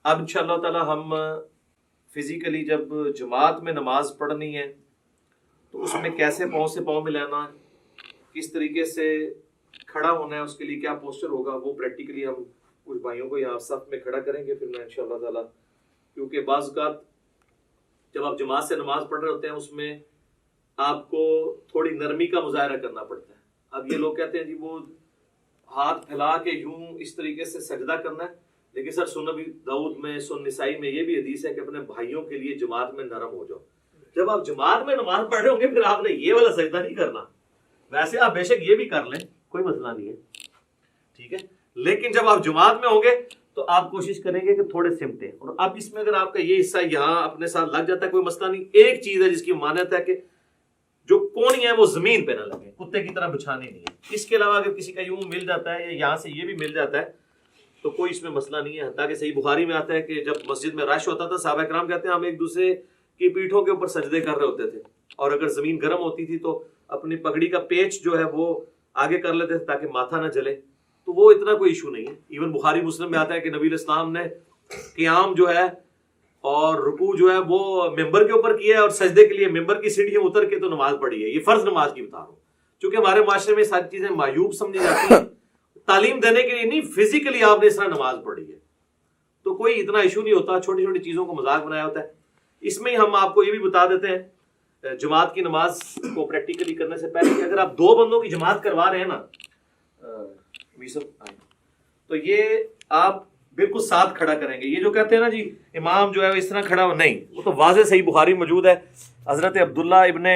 اب انشاءاللہ تعالی ہم فزیکلی جب جماعت میں نماز پڑھنی ہے تو اس میں کیسے پاؤں سے پاؤں ملانا ہے، کس طریقے سے کھڑا ہونا ہے، اس کے لیے کیا پوسچر ہوگا، وہ پریکٹیکلی ہم کچھ بھائیوں کو یہاں صف میں کھڑا کریں گے. پھر میں انشاءاللہ تعالی، کیونکہ بعض اوقات جب آپ جماعت سے نماز پڑھ رہے ہوتے ہیں اس میں آپ کو تھوڑی نرمی کا مظاہرہ کرنا پڑتا ہے. اب یہ لوگ کہتے ہیں جی وہ ہاتھ پھیلا کے یوں اس طریقے سے سجدہ کرنا ہے، لیکن سر سنن ابی داؤد میں، سنن نسائی میں یہ بھی حدیث ہے کہ اپنے بھائیوں کے لیے جماعت میں نرم ہو جاؤ. جب آپ جماعت میں نماز پڑھ رہے ہوں گے پھر آپ نے یہ والا سجدہ نہیں کرنا. ویسے آپ بے شک یہ بھی کر لیں، کوئی مسئلہ نہیں ہے، ٹھیک ہے، لیکن جب آپ جماعت میں ہوں گے تو آپ کوشش کریں گے کہ تھوڑے سمٹیں. اور اب اس میں اگر آپ کا یہ حصہ یہاں اپنے ساتھ لگ جاتا ہے کوئی مسئلہ نہیں. ایک چیز ہے جس کی مانت ہے کہ جو کونی ہے وہ زمین پہ نہ لگے، کتے کی طرح بچھانی نہیں ہے. اس کے علاوہ اگر کسی کا یوں مل جاتا ہے یا یہاں سے یہ بھی مل جاتا ہے تو کوئی اس میں مسئلہ نہیں ہے. حتیٰ کہ صحیح بخاری میں آتا ہے کہ جب مسجد میں رش ہوتا تھا صحابہ کرام کہتے ہیں ہم ایک دوسرے کی پیٹھوں کے اوپر سجدے کر رہے ہوتے تھے، اور اگر زمین گرم ہوتی تھی تو اپنی پگڑی کا پیچ جو ہے وہ آگے کر لیتے تھے تاکہ ماتھا نہ جلے. تو وہ اتنا کوئی ایشو نہیں ہے. ایون بخاری مسلم میں آتا ہے کہ نبی علیہ السلام نے قیام جو ہے اور رکوع جو ہے وہ ممبر کے اوپر کیا ہے، اور سجدے کے لیے ممبر کی سیڑھیاں اتر کے تو نماز پڑھی ہے. یہ فرض نماز کی بتا رہا ہوں، چونکہ ہمارے معاشرے میں ساری چیزیں معیوب سمجھی جاتی ہیں. تعلیم دینے کے لیے نہیں، فزیکلی آپ نے اس طرح نماز پڑھی ہے تو کوئی اتنا ایشو نہیں ہوتا. چھوٹی چھوٹی چیزوں کو مذاق بنایا ہوتا ہے. اس میں ہم آپ کو یہ بھی بتا دیتے ہیں جماعت کی نماز کو پریکٹیکلی کرنے سے پہلے کہ اگر آپ 2 بندوں کی جماعت کروا رہے ہیں نا تو یہ آپ بالکل ساتھ کھڑا کریں گے. یہ جو کہتے ہیں نا جی امام جو ہے اس طرح کھڑا ہو، نہیں، وہ تو واضح صحیح بخاری موجود ہے. حضرت عبداللہ ابن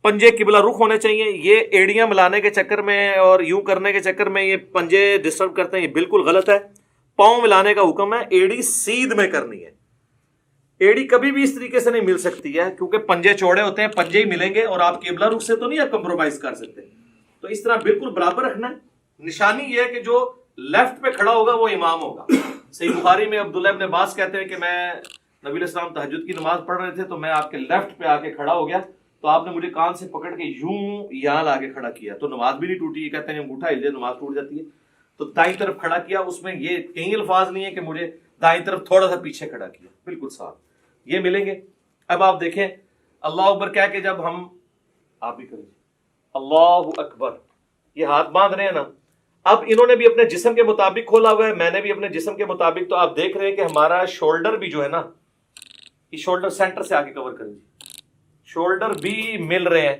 پنجے قبلہ رخ ہونے چاہیے. یہ ایڑیاں ملانے کے چکر میں اور یوں کرنے کے چکر میں یہ پنجے ڈسٹرب کرتے ہیں، یہ بالکل غلط ہے. پاؤں ملانے کا حکم ہے، ایڑی سیدھ میں کرنی ہے. ایڑی کبھی بھی اس طریقے سے نہیں مل سکتی ہے کیونکہ پنجے چوڑے ہوتے ہیں، پنجے ہی ملیں گے اور آپ قبلہ رخ سے تو نہیں آپ کمپرومائز کر سکتے. تو اس طرح بالکل برابر رکھنا ہے. نشانی یہ ہے کہ جو لیفٹ پہ کھڑا ہوگا وہ امام ہوگا. صحیح بخاری میں عبداللہ ابن عباس کہتے ہیں کہ میں نبی علیہ السلام تہجد کی نماز پڑھ رہے تھے تو میں آپ کے لیفٹ پہ آ کے کھڑا ہو گیا تو آپ نے مجھے کان سے پکڑ کے یوں یہاں لا کے کھڑا کیا تو نماز بھی نہیں ٹوٹی. یہ کہتے ہیں انگوٹھا ہل جائے نماز ٹوٹ جاتی ہے. تو دائیں طرف کھڑا کیا، اس میں یہ کئی الفاظ نہیں ہے کہ مجھے دائیں طرف تھوڑا سا پیچھے کھڑا کیا، بالکل ساتھ یہ ملیں گے. اب آپ دیکھیں اللہ اکبر کہہ کے جب ہم آپ بھی کریں اللہ اکبر، یہ ہاتھ باندھ رہے ہیں نا. اب انہوں نے بھی اپنے جسم کے مطابق کھولا ہوا ہے، میں نے بھی اپنے جسم کے مطابق. تو آپ دیکھ رہے ہیں کہ ہمارا شولڈر بھی جو ہے نا، یہ شولڈر سینٹر سے آگے کور کریں، شولڈر بھی مل رہے ہیں.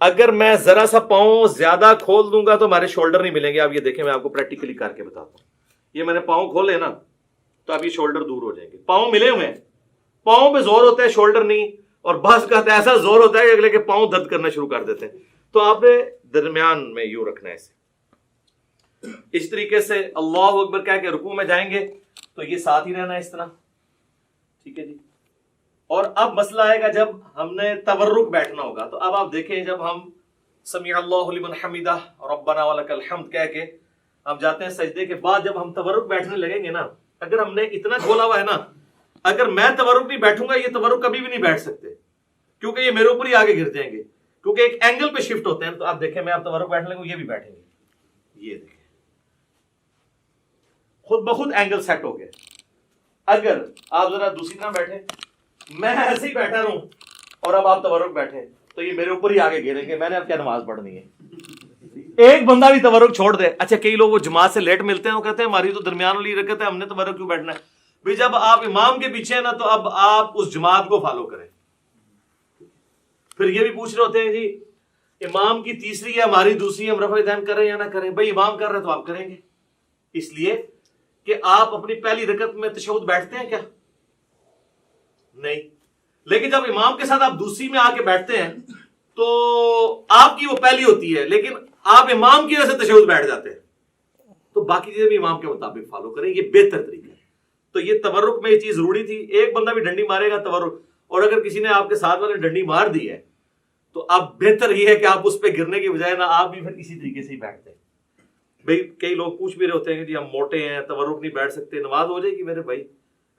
اگر میں ذرا سا پاؤں زیادہ کھول دوں گا تو ہمارے شولڈر نہیں ملیں گے. آپ یہ دیکھیں میں آپ کو پریکٹیکلی کر کے بتاتا ہوں. یہ میں نے پاؤں کھولے نا تو اب یہ شولڈر دور ہو جائیں گے. پاؤں ملے ہوئے ہیں، پاؤں پہ زور ہوتا ہے، شولڈر نہیں. اور بعض کا ایسا زور ہوتا ہے کہ اگلے کے پاؤں درد کرنا شروع کر دیتے ہیں. تو آپ نے درمیان میں یوں رکھنا ہے اسے. اس طریقے سے اللہ اکبر کہہ کے رکوع میں جائیں گے تو یہ ساتھ ہی رہنا ہے اس طرح، ٹھیک ہے جی. اور اب مسئلہ آئے گا جب ہم نے تورک بیٹھنا ہوگا. تو اب آپ دیکھیں جب ہم سمیع اللہ لمن حمدہ ربنا ولک الحمد کہہ کے ہم جاتے ہیں سجدے کے بعد جب ہم تورک بیٹھنے لگیں گے نا، اگر ہم نے اتنا کھولا ہوا ہے نا، اگر میں تورک نہیں بیٹھوں گا یہ تورک کبھی بھی نہیں بیٹھ سکتے کیونکہ یہ میرے اوپر ہی آگے گر جائیں گے کیونکہ ایک اینگل پہ شفٹ ہوتے ہیں. تو آپ دیکھیں میں آپ تورک بیٹھنے لگوں یہ بھی بیٹھیں گے، یہ دیکھیں خود بخود اینگل سیٹ ہو گئے. اگر آپ ذرا دوسری طرح بیٹھیں، میں ایسے ہی بیٹھا رہوں اور اب آپ تورک بیٹھیں تو یہ میرے اوپر ہی آگے گریں گے. میں نے اب کیا نماز پڑھنی ہے؟ ایک بندہ بھی تورک چھوڑ دے. اچھا کئی لوگ وہ جماعت سے لیٹ ملتے ہیں، وہ کہتے ہیں ہماری تو درمیان والی رکعت ہے، ہم نے تورک کیوں بیٹھنا ہے؟ بھئی جب آپ امام کے پیچھے ہیں نا تو اب آپ اس جماعت کو فالو کریں. پھر یہ بھی پوچھ رہے ہوتے ہیں جی امام کی تیسری ہے ہماری دوسری، ہم رفع دین کریں یا نہ کریں؟ بھئی امام کر رہے تو آپ کریں گے، اس لیے کہ آپ اپنی پہلی رکعت میں تشہد بیٹھتے ہیں کیا؟ نہیں. لیکن جب امام کے ساتھ آپ دوسری میں آ کے بیٹھتے ہیں تو آپ کی وہ پہلی ہوتی ہے لیکن آپ امام کی وجہ سے تشہد بیٹھ جاتے ہیں. تو باقی چیزیں بھی امام کے مطابق فالو کریں، یہ بہتر طریقہ ہے. تو یہ تورک میں یہ چیز ضروری تھی. ایک بندہ بھی ڈنڈی مارے گا تورک، اور اگر کسی نے آپ کے ساتھ والے ڈنڈی مار دی ہے تو اب بہتر یہ ہے کہ آپ اس پہ گرنے کی بجائے نا آپ بھی پھر اسی طریقے سے ہی بیٹھتے ہیں. بھائی کئی لوگ پوچھ بھی رہے ہوتے ہیں کہ جی ہم موٹے ہیں تورک نہیں بیٹھ سکتے، نماز ہو جائے گی میرے بھائی.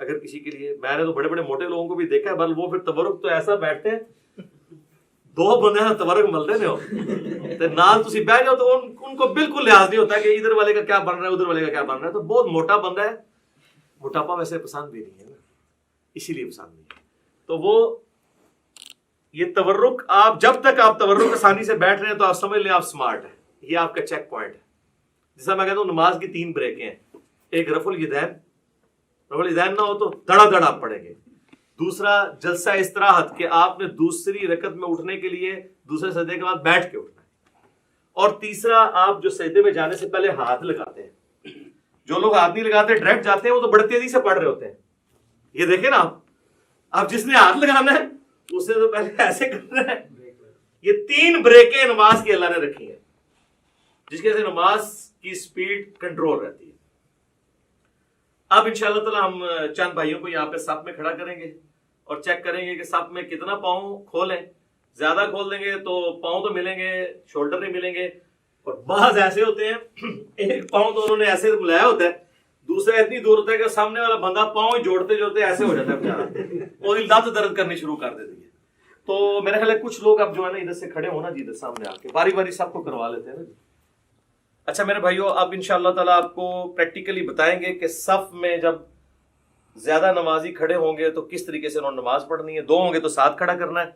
اگر کسی کے لیے، میں نے تو بڑے بڑے موٹے لوگوں کو بھی دیکھا ہے، بل وہ پھر تورک تو ایسا بیٹھتے ہیں 2 بندے نا تورک ملتے نہیں ہو نال تسی بیٹھ جاؤ تو ان کو بالکل لحاظ نہیں ہوتا کہ ادھر والے کا کیا بن رہا ہے ادھر والے کا کیا بن رہا ہے. تو بہت موٹا بندہ ہے موٹاپا ویسے پسند بھی نہیں ہے نا، اسی لیے پسند نہیں ہے. تو وہ یہ تورک، آپ جب تک آپ تورک آسانی سے بیٹھ رہے ہیں تو آپ سمجھ لیں آپ سمارٹ ہیں. یہ آپ کا چیک پوائنٹ ہے. جیسا میں کہتا ہوں نماز کی 3 بریکیں ہیں. ایک رفع الیدین، رفع الیدین نہ ہو تو دڑا دڑ آپ پڑھیں گے. دوسرا جلسہ استراحت، کہ آپ نے دوسری رکعت میں اٹھنے کے لیے دوسرے سجدے کے بعد بیٹھ کے اٹھنا ہے. اور تیسرا آپ جو سجدے میں جانے سے پہلے ہاتھ لگاتے ہیں. جو لوگ ہاتھ نہیں لگاتے ڈائریکٹ جاتے ہیں وہ تو بڑے تیزی سے پڑھ رہے ہوتے ہیں. یہ دیکھیں نا آپ جس نے ہاتھ لگانا ہے اس نے تو پہلے ایسے کرنا ہے. یہ 3 بریکیں نماز کی اللہ نے رکھی ہیں جس کی وجہ سے نماز کی سپیڈ کنٹرول رہتی ہے. اب انشاءاللہ تعالی ہم چند بھائیوں کو یہاں پہ صف میں کھڑا کریں گے اور چیک کریں گے کہ صف میں کتنا پاؤں کھولیں. زیادہ کھول دیں گے تو پاؤں تو ملیں گے، شولڈر نہیں ملیں گے. اور بعض ایسے ہوتے ہیں ایک پاؤں تو انہوں نے ایسے بلایا ہوتا ہے، دوسرا اتنی دور ہوتا ہے کہ سامنے والا بندہ پاؤں ہی جوڑتے جوڑتے ایسے ہو جاتا ہے بیچارہ، اور لت درد کرنی شروع کر دیتی ہے. تو میرا خیال ہے کچھ لوگ اب جو ہے نا ادھر سے کھڑے ہونا جی ادھر سامنے آ کے باری باری سب کو کروا لیتے ہیں نا جی. اچھا میرے بھائیو، اب انشاءاللہ تعالیٰ آپ کو پریکٹیکلی بتائیں گے کہ صف میں جب زیادہ نمازی کھڑے ہوں گے تو کس طریقے سے انہوں نے نماز پڑھنی ہے. 2 ہوں گے تو ساتھ کھڑا کرنا ہے،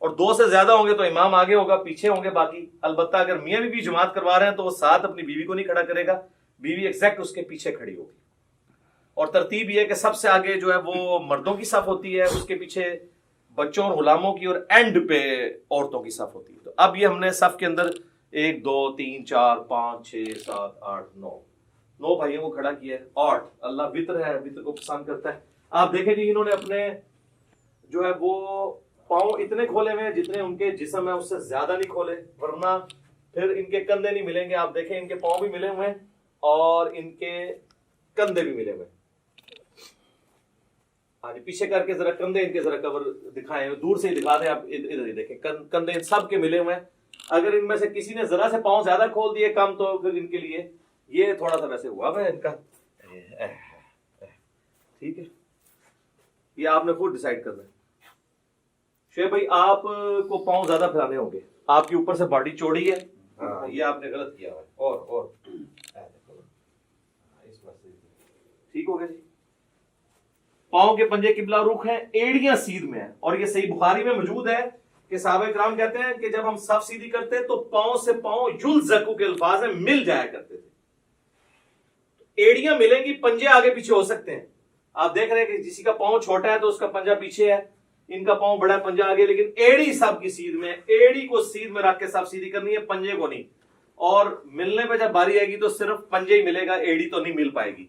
اور 2 سے زیادہ ہوں گے تو امام آگے ہوگا، پیچھے ہوں گے باقی. البتہ اگر میاں بیوی جماعت کروا رہے ہیں تو وہ ساتھ اپنی بیوی کو نہیں کھڑا کرے گا، بیوی ایگزیکٹ اس کے پیچھے کھڑی ہوگی. اور ترتیب یہ ہے کہ سب سے آگے جو ہے وہ مردوں کی صف ہوتی ہے، اس کے پیچھے بچوں اور غلاموں کی، اور اینڈ پہ عورتوں کی صف ہوتی ہے. تو اب یہ ہم نے صف کے اندر 1 2 3 4 5 6 7 8 9 بھائیوں کو کھڑا کیا ہے. 8 اللہ وطر ہے، وطر کو پسند کرتا ہے. آپ دیکھیں جی انہوں نے اپنے جو ہے وہ پاؤں اتنے کھولے ہوئے ہیں جتنے ان کے جسم ہے، اس سے زیادہ نہیں کھولے، ورنہ پھر ان کے کندھے نہیں ملیں گے. آپ دیکھیں ان کے پاؤں بھی ملے ہوئے ہیں اور ان کے کندھے بھی ملے ہوئے ہیں. ہاں جی پیچھے کر کے ذرا کندھے ان کے ذرا کور دکھائیں، دور سے ہی دکھا دیں. آپ ادھر ہی دیکھیں کندھے ان سب کے ملے ہوئے ہیں. اگر ان میں سے کسی نے ذرا سے پاؤں زیادہ کھول دیے کم تو پھر ان کے لیے یہ تھوڑا سا ویسے ہوا ہے ان کا. ٹھیک ہے، یہ آپ نے خود ڈیسائیڈ کرنا ہے. شعیب بھائی آپ کو پاؤں زیادہ پھیلانے ہوں گے، آپ کی اوپر سے باڈی چوڑی ہے. ہاں یہ آپ نے غلط کیا ہے. اور ٹھیک ہو گیا جی. پاؤں کے پنجے قبلہ رخ ہیں، ایڑیاں سیدھ میں ہیں. اور یہ صحیح بخاری میں موجود ہے کہ صحابہ کرام کہتے ہیں کہ جب ہم صف سیدھی کرتے تو پاؤں سے پاؤں یلزقو کے الفاظ ہیں، مل جایا کرتے تھے. ایڑیاں ملیں گی، پنجے آگے پیچھے ہو سکتے ہیں. آپ دیکھ رہے ہیں کہ کسی کا پاؤں چھوٹا ہے تو اس کا پنجہ پیچھے ہے، ان کا پاؤں بڑا ہے پنجہ آگے، لیکن ایڑی سب کی سیدھ میں. ایڑی کو سیدھ میں رکھ کے سب سیدھی کرنی ہے، پنجے کو نہیں. اور ملنے پہ جب باری آئے گی تو صرف پنجے ہی ملے گا، ایڑی تو نہیں مل پائے گی.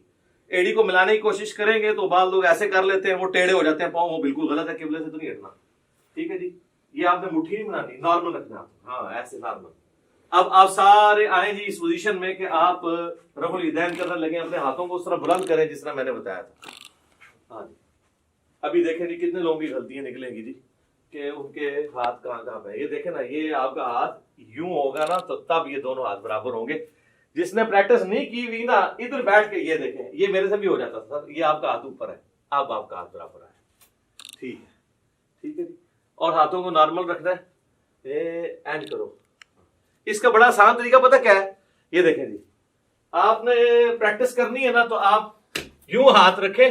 ایڑی کو ملانے کی کوشش کریں گے تو بعض لوگ ایسے کر لیتے ہیں، وہ ٹیڑے ہو جاتے ہیں پاؤں، وہ بالکل غلط ہے، قبلے سے تو نہیں ہٹنا. ٹھیک ہے جی. یہ آپ نے مٹھی نہیں بنانی، نارمل رکھنا. ہاں ایسے نارمل. اب آپ سارے آئیں جی اس پوزیشن میں کہ آپ رفع الیدین کرنے لگے. اپنے ہاتھوں کو اس طرح بلند کریں جس طرح میں نے بتایا تھا. ہاں جی. ابھی دیکھیں جی کتنے لوگوں کی غلطیاں نکلیں گی جی کہ ان کے ہاتھ کہاں پہ. یہ دیکھیں نا، یہ آپ کا ہاتھ یوں ہوگا نا تو تب یہ دونوں ہاتھ برابر ہوں گے. جس نے پریکٹس نہیں کی ہوئی نا ادھر بیٹھ کے یہ دیکھیں، یہ میرے سے بھی ہو جاتا تھا. یہ آپ کا ہاتھ اوپر ہے، اب آپ کا ہاتھ برابر ہے. ٹھیک ہے، ٹھیک ہے جی. اور ہاتھوں کو نارمل رکھنا ہے. اینڈ کرو. اس کا بڑا آسان طریقہ پتہ کیا ہے؟ یہ دیکھیں جی، آپ نے پریکٹس کرنی ہے نا تو آپ یوں ہاتھ رکھیں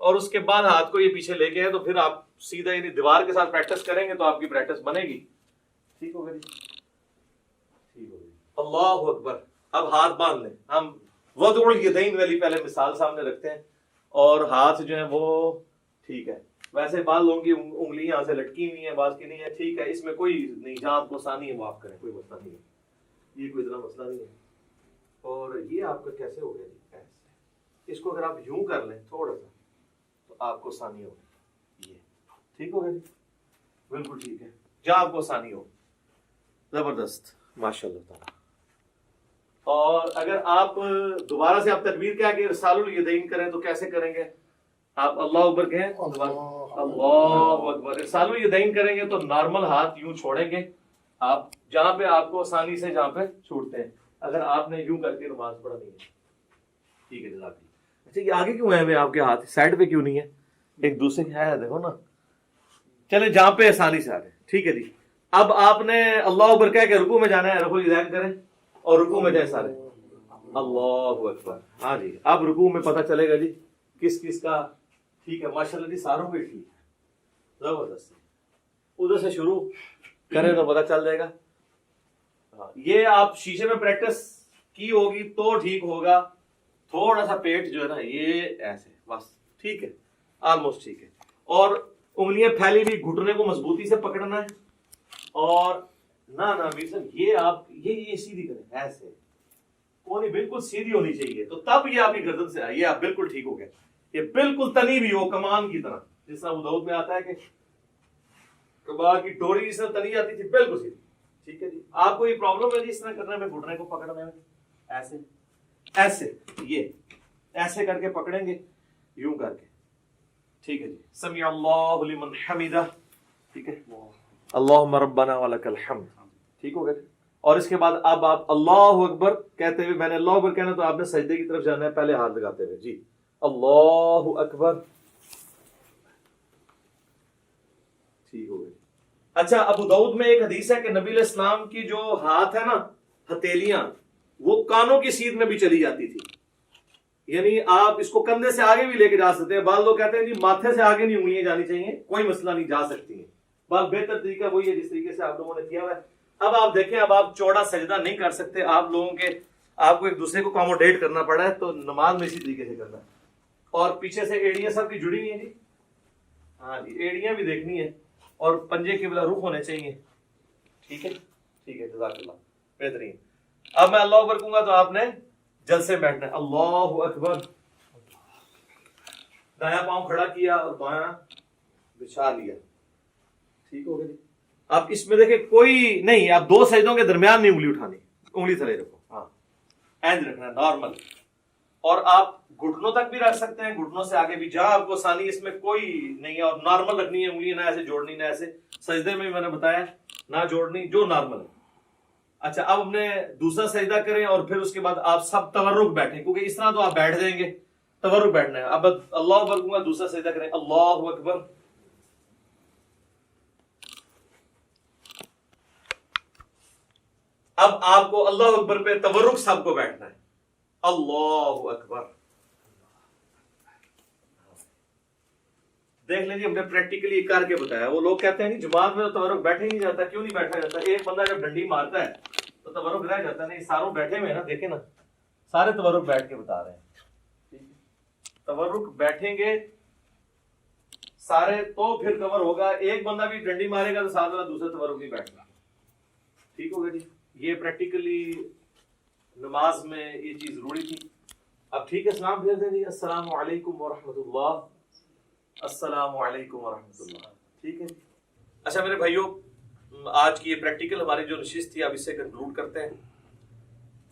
اور اس کے بعد ہاتھ کو یہ پیچھے لے کے تو پھر آپ سیدھا یعنی دیوار کے ساتھ پریکٹس کریں گے تو آپ کی پریکٹس بنے گی. ٹھیک ہوگا جی، ٹھیک ہوگا. اللہ اکبر. اب ہاتھ باندھ لیں. ہم وضع الیدین والی پہلے مثال سامنے رکھتے ہیں اور ہاتھ جو ہیں وہ ٹھیک ہے. ویسے بعض لوگوں کی انگلی یہاں سے لٹکی ہوئی ہیں، بعض کی نہیں ہے. ٹھیک ہے، اس میں کوئی نہیں، جہاں آپ کو آسانی ہے وہ آپ کریں، کوئی مسئلہ نہیں ہے. یہ کوئی اتنا مسئلہ نہیں ہے. اور یہ آپ کا کیسے ہو گیا جی؟ ایسے اس کو اگر آپ یوں کر لیں تھوڑا سا تو آپ کو آسانی ہوگی. یہ ٹھیک ہوگا جی، بالکل ٹھیک ہے. جہاں آپ کو آسانی ہو. زبردست، ماشاء اللہ تعالیٰ. اور اگر آپ دوبارہ سے آپ تکبیر کیا کہ ارسال الیدین کریں تو کیسے کریں گے؟ آپ اللہ اکبر کہیں، اللہ اکبر. ارسال الیدین کریں گے تو نارمل ہاتھ یوں چھوڑیں گے آپ جہاں پہ آپ کو آسانی سے جہاں پہ چھوڑتے ہیں. اگر آپ نے یوں کر کے نماز پڑھنی ہے. ٹھیک ہے جزاک اللہ. اچھا یہ آگے کیوں ہے آپ کے ہاتھ سائڈ پہ کیوں نہیں ہے؟ ایک دوسرے کے ہے دیکھو نا. چلے جہاں پہ آسانی سے آ گئے. ٹھیک ہے جی. اب آپ نے اللہ اکبر کہہ کے رکوع میں جانا ہے. رفع الیدین کریں اور رکوع میں جائیں سارے. اللہ اکبر. ہاں جی اب رکوع میں پتہ چلے گا جی کس کس کا ٹھیک ہے. ماشاءاللہ جی ساروں کو ٹھیک ہے زبردست. ادھر سے شروع کریں تو پتہ چل جائے گا. یہ آپ شیشے میں پریکٹس کی ہوگی تو ٹھیک ہوگا. تھوڑا سا پیٹ جو ہے نا یہ ایسے بس ٹھیک ہے آلموسٹ ٹھیک ہے. اور انگلیاں پھیلی ہوئی گھٹنے کو مضبوطی سے پکڑنا ہے. اور نہ میر صاحب یہ آپ یہ سیدھی کریں ایسے کونی بالکل سیدھی ہونی چاہیے تو تب یہ آپ کی گردن سے آئے. یہ آپ بالکل ٹھیک ہو گئے. یہ بالکل تنی بھی ہو کمان کی طرح جس طرح ابو داؤد میں آتا ہے کہ کباڑ کی ڈوری جس طرح تنی آتی تھی بالکل سیدھی. ٹھیک ہے جی. آپ کو یہ پرابلم ہے جی اس طرح کرنے میں گھٹنے کو پکڑنے میں ایسے ایسے یہ ایسے کر کے پکڑیں گے یوں کر کے. ٹھیک ہے جی. سمیع اللہ لمن حمدہ. ٹھیک ہے اللہم ربنا ولک الحمد. ٹھیک ہو گیا. اور اس کے بعد اب آپ اللہ اکبر کہتے ہوئے میں نے اللہ اکبر کہنا تو آپ نے سجدے کی طرف جانا ہے پہلے ہاتھ لگاتے ہوئے جی اللہ اکبر. ٹھیک ہو گیا. اچھا ابو داؤد میں ایک حدیث ہے کہ نبی علیہ السلام کی جو ہاتھ ہے نا ہتھیلیاں وہ کانوں کی سیدھ میں بھی چلی جاتی تھی. یعنی آپ اس کو کندھے سے آگے بھی لے کے جا سکتے ہیں. بعض لوگ کہتے ہیں جی ماتھے سے آگے نہیں انگلیاں جانی چاہیے. کوئی مسئلہ نہیں جا سکتی ہیں. بس بہتر طریقہ وہی ہے جس طریقے سے آپ لوگوں نے کیا ہوا ہے. اب آپ دیکھیں اب آپ چوڑا سجدہ نہیں کر سکتے. آپ لوگوں کے آپ کو ایک دوسرے کو اکوموڈیٹ کرنا پڑا ہے تو نماز میں اسی طریقے سے کرنا ہے. اور پیچھے سے ایڑیاں سب کی جڑی ہوئی ہیں جی. ہاں جی ایڑیاں بھی دیکھنی ہے اور پنجے کے بلا رخ ہونے چاہیے. ٹھیک ہے ٹھیک ہے جزاک اللہ بہترین. اب میں اللہ اکبر کہوں گا تو آپ نے جلسے بیٹھنا ہے. اللہ اکبر. دایاں پاؤں کھڑا کیا اور بایاں بچھا لیا. ٹھیک ہو گیا جی. آپ اس میں دیکھیں کوئی نہیں آپ دو سجدوں کے درمیان نہیں انگلی اٹھانی. انگلی تھلے رکھو. ہاں اینج رکھنا ہے نارمل. اور آپ گھٹنوں تک بھی رکھ سکتے ہیں گھٹنوں سے آگے بھی جہاں آپ کو آسانی اس میں کوئی نہیں ہے. اور نارمل رکھنی ہے انگلی نہ ایسے جوڑنی نہ ایسے. سجدے میں بھی میں نے بتایا نہ جوڑنی جو نارمل ہے. اچھا اب ہم نے دوسرا سجدہ کریں اور پھر اس کے بعد آپ سب تورک بیٹھیں کیونکہ اس طرح تو آپ بیٹھ جائیں گے. تورک بیٹھنا ہے. اب اللہ اکبر کہوں گا دوسرا سجدہ کریں اللہ اکبر. اب آپ کو اللہ اکبر پہ تورک سب کو بیٹھنا ہے. اللہ اکبر. دیکھ لیجیے ہم نے پریکٹیکلی کر کے بتایا. وہ لوگ کہتے ہیں نہیں جماعت میں تو تورک بیٹھے نہیں جاتا. کیوں نہیں بیٹھا جاتا؟ ایک بندہ جب ڈنڈی مارتا ہے تو تورک رہ جاتا ہے. نہیں ساروں بیٹھے ہوئے نا دیکھیں نا سارے تورک بیٹھ کے بتا رہے ہیں. تورک بیٹھیں گے سارے تو پھر کور ہوگا. ایک بندہ بھی ڈنڈی مارے گا تو ساتھ والا دوسرا تورک نہیں بیٹھ گا. ٹھیک ہوگا جی. یہ پریکٹیکلی نماز میں یہ چیز ضروری تھی. اب ٹھیک ہے سلام بھیج دیں جی. السلام علیکم ورحمۃ اللہ. السلام علیکم ورحمۃ اللہ. ٹھیک ہے. اچھا میرے بھائیوں آج کی یہ پریکٹیکل ہماری جو نشست تھی اب اس سے کنکلوڈ کرتے ہیں.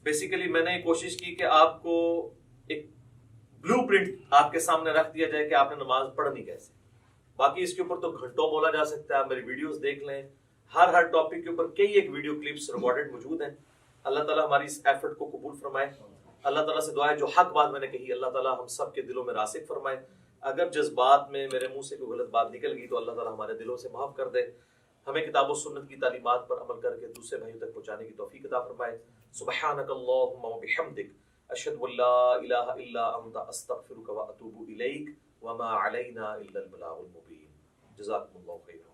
بیسیکلی میں نے کوشش کی کہ آپ کو ایک بلو پرنٹ آپ کے سامنے رکھ دیا جائے کہ آپ نے نماز پڑھنی کیسے. باقی اس کے اوپر تو گھنٹوں بولا جا سکتا ہے. آپ میری ویڈیوز دیکھ لیں. ہر ٹاپک کے اوپر کئی ایک ویڈیو کلپس ریکارڈڈ موجود ہیں. اللہ تعالیٰ ہماری اس ایفرٹ کو قبول فرمائے. اللہ تعالیٰ سے دعا ہے جو حق بات میں نے کہی اللہ تعالیٰ ہم سب کے دلوں میں راسخ فرمائے. اگر جذبات میں میرے منہ سے کوئی غلط بات نکل گئی تو اللہ تعالیٰ ہمارے دلوں سے معاف کر دے. ہمیں کتاب و سنت کی تعلیمات پر عمل کر کے دوسرے بھائیوں تک پہنچانے کی توفیق عطا فرمائے. سبحانک اللہم و بحمدک اشہد ان لا الہ الا انت استغفرک و اتوب الیک وما علینا الا البلاغ المبین. جزاکم اللہ خیرا.